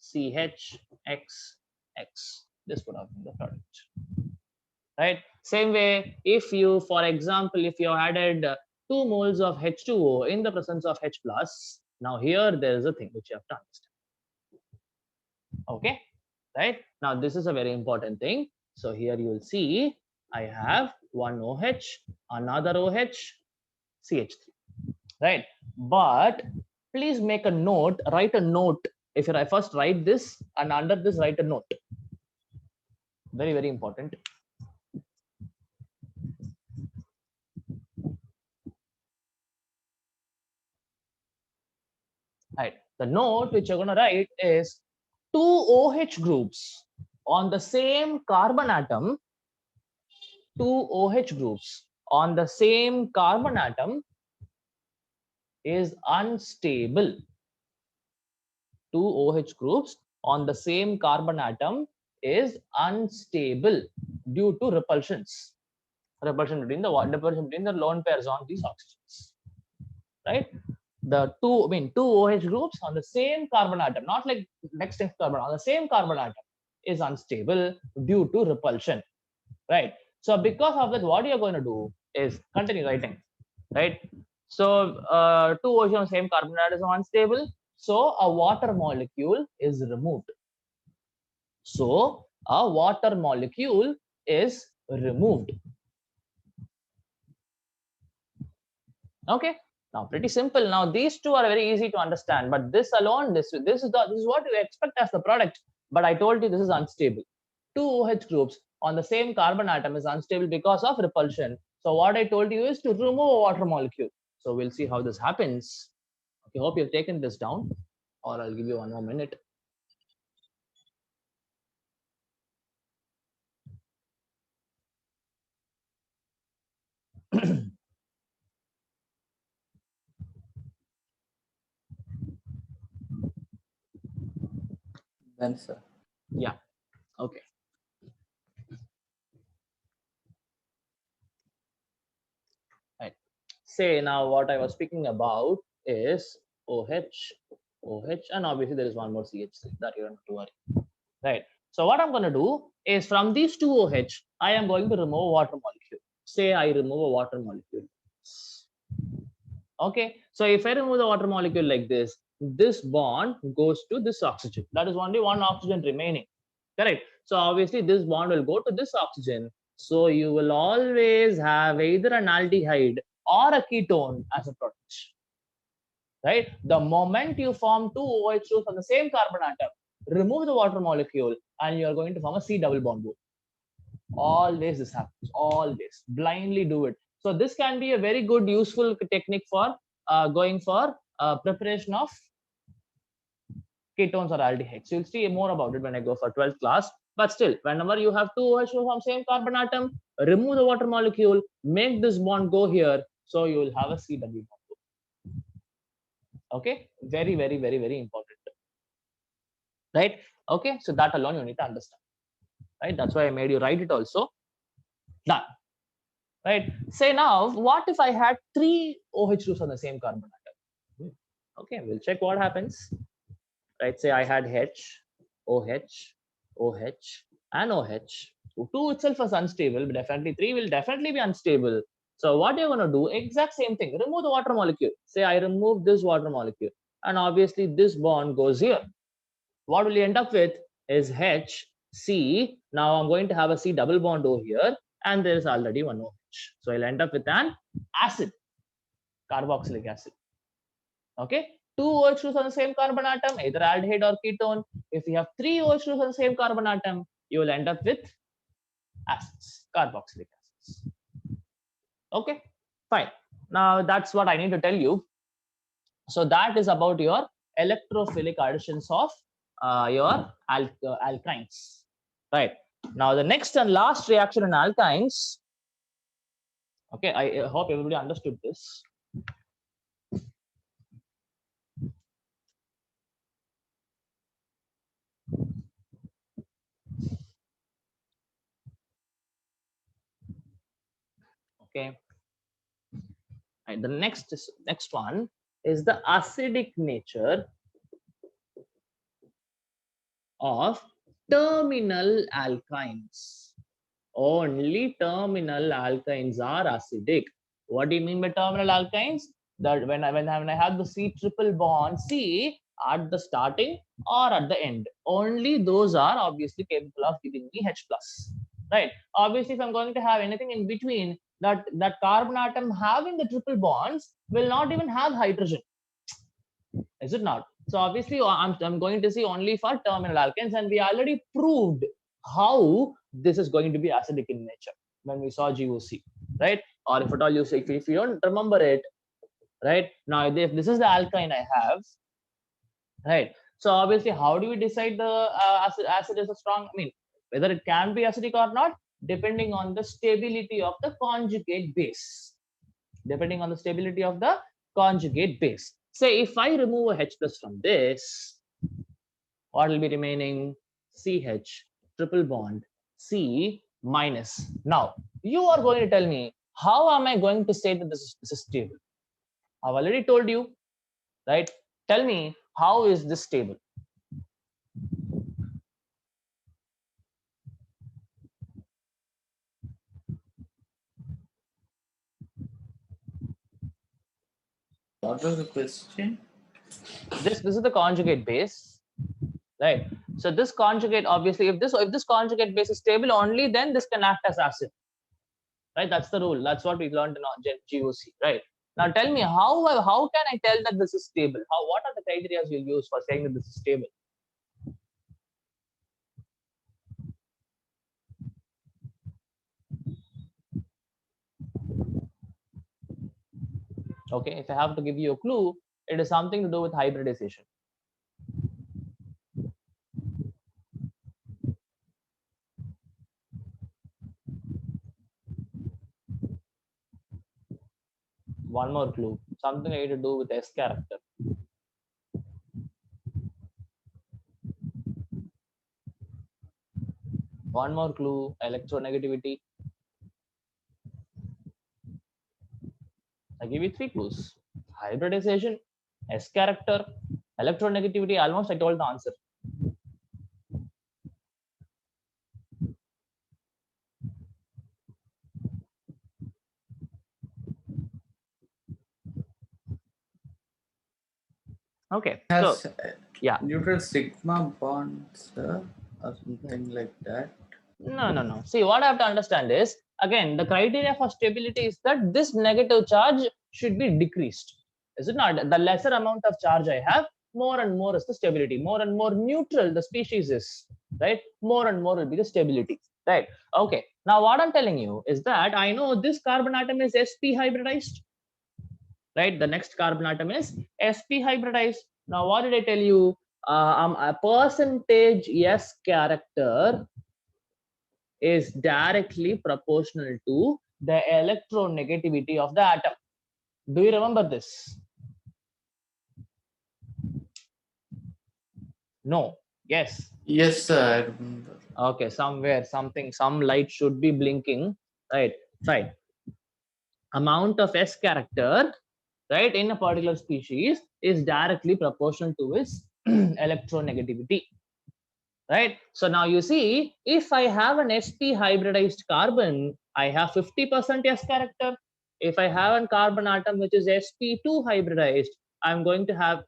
CH X X. This would have been the product, right? Same way, if you, for example, if you added 2 moles of H2O in the presence of H plus, now here there is a thing which you have to understand. Okay, right? Now this is a very important thing. So here you will see I have one OH, another OH, CH3, right? But please make a note, write a note. If I first write this and under this write a note. Very, very important. Right. The note which you're going to write is 2 OH groups on the same carbon atom. 2 OH groups on the same carbon atom is unstable. 2 OH groups on the same carbon atom is unstable due to repulsions. Repulsion between the lone pairs on these oxygens. Right? The 2 OH groups on the same carbon atom, not like next carbon, on the same carbon atom is unstable due to repulsion, right? So because of that, what you're going to do is continue writing, right? So 2 OH on the same carbon atom is unstable, so a water molecule is removed. So a water molecule is removed. Okay. Now, pretty simple. Now, these two are very easy to understand, but this alone, this is what you expect as the product. But I told you this is unstable. 2 OH groups on the same carbon atom is unstable because of repulsion. So what I told you is to remove a water molecule. So we'll see how this happens. Okay, hope you've taken this down, or I'll give you 1 more minute. Then, sir. Yeah. Okay. Right. Say now what I was speaking about is OH, OH, and obviously there is one more CH3 that you don't have to worry. Right. So what I'm going to do is from these 2 OH, I am going to remove a water molecule. Say I remove a water molecule. Okay. So if I remove the water molecule like this bond goes to this oxygen. That is only one oxygen remaining. Correct. So obviously this bond will go to this oxygen. So you will always have either an aldehyde or a ketone as a product. Right. The moment you form 2 OH groups on the same carbon atom, remove the water molecule and you are going to form a C double bond group. Always this happens. Always blindly do it. So this can be a very good useful technique for going for preparation of ketones or aldehydes. You'll see more about it when I go for 12th class. But still, whenever you have 2 OH from same carbon atom, remove the water molecule, make this bond go here, so you will have a C double bond group. Okay, very, very, very, very important. Right? Okay, so that alone you need to understand. Right? That's why I made you write it also. Done. Right? Say now, what if I had 3 OH groups on the same carbon atom? Okay, we'll check what happens. Right, say I had H, OH, OH, and OH. 2 itself is unstable, but definitely 3 will definitely be unstable. So what you're going to do, exact same thing, remove the water molecule. Say I remove this water molecule, and obviously this bond goes here. What will you end up with is H, C. Now I'm going to have a C double bond over here, and there is already one OH. So I'll end up with an acid, carboxylic acid. Okay, 2 OH groups on the same carbon atom, either aldehyde or ketone. If you have 3 OH groups on the same carbon atom, you will end up with acids, carboxylic acids. Okay, fine. Now that's what I need to tell you. So that is about your electrophilic additions of your alkynes. Right. Now the next and last reaction in alkynes. Okay, I hope everybody understood this. Okay. And the next one is the acidic nature of terminal alkynes. Only terminal alkynes are acidic. What do you mean by terminal alkynes? That when I have the C triple bond C at the starting or at the end, only those are obviously capable of giving me H plus. Right. Obviously, if I'm going to have anything in between, that carbon atom having the triple bonds will not even have hydrogen. Is it not? So obviously, I'm going to see only for terminal alkanes, and we already proved how this is going to be acidic in nature when we saw GOC, right? Or if at all you say, if you don't remember it, right? Now, if this is the alkyne I have, right? So obviously, how do we decide the acid is a strong? I mean, whether it can be acidic or not, depending on the stability of the conjugate base. Depending on the stability of the conjugate base. Say if I remove a H plus from this, what will be remaining? CH triple bond C minus. Now you are going to tell me, how am I going to say that this is stable? I've already told you, right? Tell me, how is this stable? What was the question? This is the conjugate base, right? So this conjugate, obviously, if this conjugate base is stable, only then this can act as acid, right? That's the rule. That's what we learned in GOC, right? Now tell me, how can I tell that this is stable? What are the criteria you'll use for saying that this is stable? Okay, if I have to give you a clue, it is something to do with hybridization. One more clue, something to do with S character. One more clue, electronegativity. I give you 3 clues: hybridization, S character, electronegativity. Almost I told the answer. Okay, Has so yeah, neutral sigma bonds or something like that. no. See, what I have to understand is, again, the criteria for stability is that this negative charge should be decreased. Is it not? The lesser amount of charge I have, more and more is the stability. More and more neutral the species is, right? More and more will be the stability, right? Okay. Now, what I'm telling you is that I know this carbon atom is sp hybridized, right? The next carbon atom is sp hybridized. Now, what did I tell you? A percentage S character is directly proportional to the electronegativity of the atom. Do you remember this? No. Yes. Yes, sir, I remember. Okay, somewhere some light should be blinking, right? Fine. Amount of S character right, in a particular species is directly proportional to its electronegativity. Right. So now you see, if I have an sp hybridized carbon, I have 50% s character. If I have a carbon atom which is sp2 hybridized, I'm going to have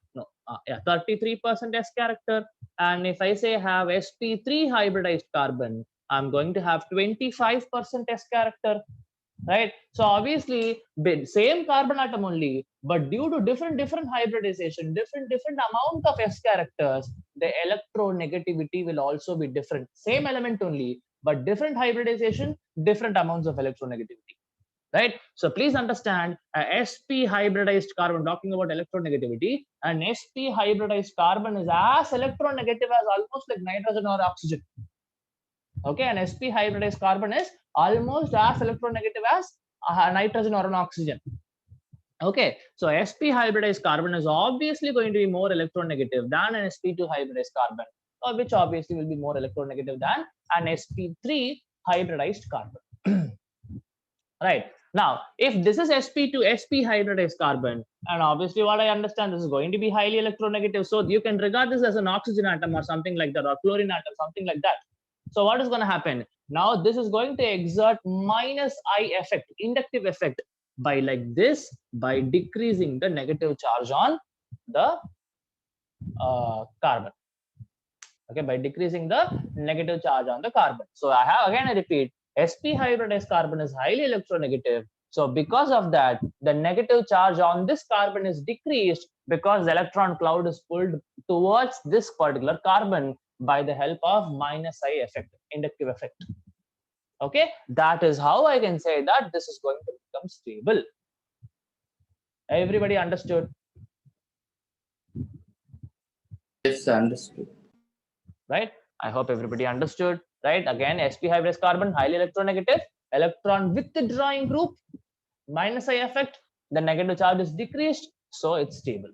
33% s character. And if I say have sp3 hybridized carbon, I'm going to have 25% s character. Right. So obviously same carbon atom only, but due to different hybridization, different amount of s characters, the electronegativity will also be different. Same element only, but different hybridization, different amounts of electronegativity. Right. So please understand, a sp hybridized carbon, talking about electronegativity, an sp hybridized carbon is as electronegative as almost like nitrogen or oxygen. Okay, an sp hybridized carbon is almost as electronegative as nitrogen or an oxygen. Okay, so sp hybridized carbon is obviously going to be more electronegative than an sp2 hybridized carbon, which obviously will be more electronegative than an sp3 hybridized carbon. Right. Now, if this is sp2 sp hybridized carbon, and obviously what I understand, this is going to be highly electronegative, so you can regard this as an oxygen atom or something like that, or chlorine atom, something like that. So what is going to happen? Now this is going to exert minus I effect, inductive effect, by like this, by decreasing the negative charge on the carbon. Okay, by decreasing the negative charge on the carbon. So I have, again I repeat, sp hybridized carbon is highly electronegative. So because of that, the negative charge on this carbon is decreased because the electron cloud is pulled towards this particular carbon by the help of minus I effect, inductive effect. Okay, that is how I can say that this is going to become stable. Everybody understood? Yes, understood. Right? I hope everybody understood. Right? Again, sp hybridized carbon, highly electronegative, electron withdrawing group, minus I effect, the negative charge is decreased, so it's stable.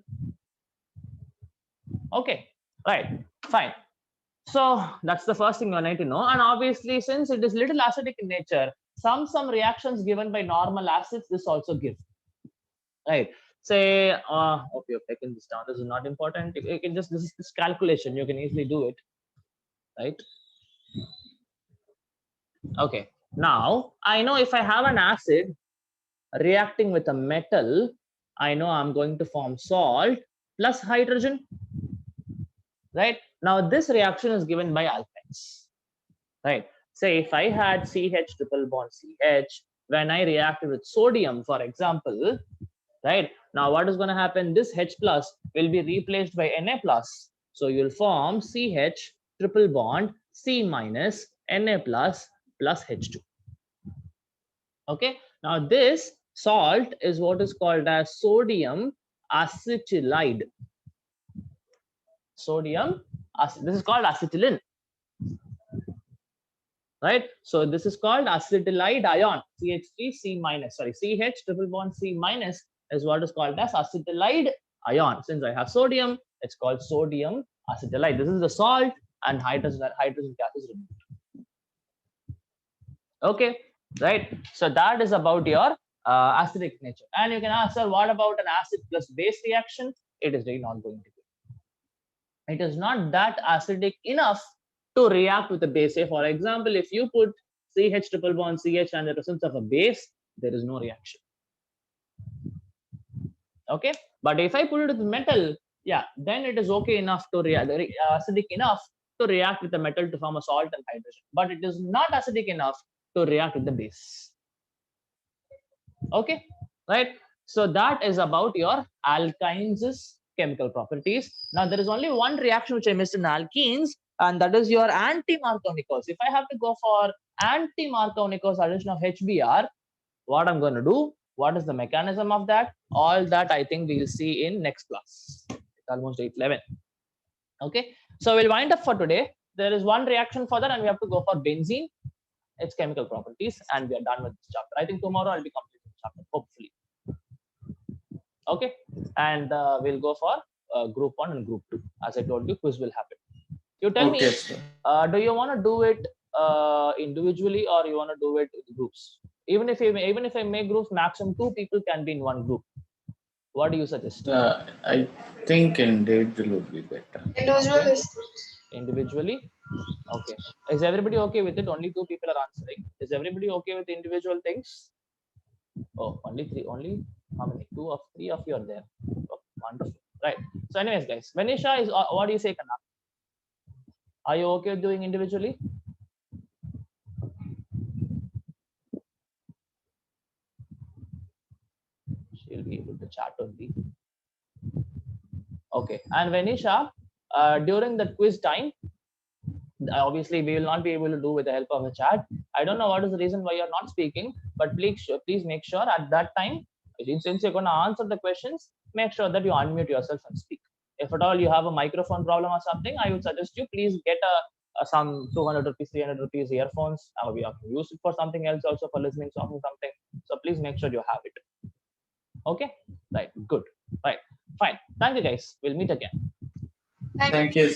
Okay, right, fine. So that's the first thing you need to know. And obviously, since it is little acidic in nature, some reactions given by normal acids, this also gives. Right. Say, okay, I've taken this down. This is not important. You can just, this is this calculation. You can easily do it. Right. Okay. Now, I know if I have an acid reacting with a metal, I know I'm going to form salt plus hydrogen. Right. Now, this reaction is given by alkynes. Right. Say if I had CH triple bond CH, when I reacted with sodium, for example, right, now what is going to happen? This H plus will be replaced by Na plus. So you'll form CH triple bond C minus Na plus plus H2. Okay. Now this salt is what is called as sodium acetylide. Sodium, this is called acetylene. Right. So this is called acetylide ion, CH3 minus, sorry, CH triple bond C minus is what is called as acetylide ion. Since I have sodium, it's called sodium acetylide. This is the salt, and hydrogen gas is removed. Okay, right. So that is about your acidic nature. And you can ask, sir, what about an acid plus base reaction? It is really not going to be. It is not that acidic enough to react with the base. Say, for example, if you put CH triple bond CH and the presence of a base, there is no reaction. Okay, but if I put it with metal, yeah, then it is okay enough to react, acidic enough to react with the metal to form a salt and hydrogen, but it is not acidic enough to react with the base. Okay, right? So that is about your alkynes' chemical properties. Now there is only one reaction which I missed in alkenes, and that is your anti-Markovnikov. If I have to go for anti-Markovnikov addition of HBr, what I'm going to do, what is the mechanism of that, all that I think we'll see in next class. It's almost 8:11. Okay, so we'll wind up for today. There is one reaction for that, and we have to go for benzene, its chemical properties, and we are done with this chapter. I think tomorrow I'll be completing the chapter, hopefully. Okay, and we'll go for group 1 and group 2. As I told you, quiz will happen. You tell me, do you want to do it individually, or you want to do it in groups? Even if I make groups, maximum 2 people can be in one group. What do you suggest? I think individual would be better. Individual Okay. is Individually? Okay. Is everybody okay with it? Only 2 people are answering. Is everybody okay with individual things? Oh, only 3. Only how many? 2 of 3 of you are there. Oh, wonderful. Right. So, anyways, guys, Manisha is what do you say, Kana? Are you okay with doing individually? She'll be able to chat only. Okay. And Venisha, during the quiz time, obviously we will not be able to do with the help of a chat. I don't know what is the reason why you're not speaking, but please make sure at that time, since you're going to answer the questions, make sure that you unmute yourself and speak. If at all you have a microphone problem or something, I would suggest you please get some 200 rupees, 300 rupees earphones. We have to use it for something else also, for listening to something. So please make sure you have it. Okay, right, good, right, fine. Thank you guys. We'll meet again. thank Thank you.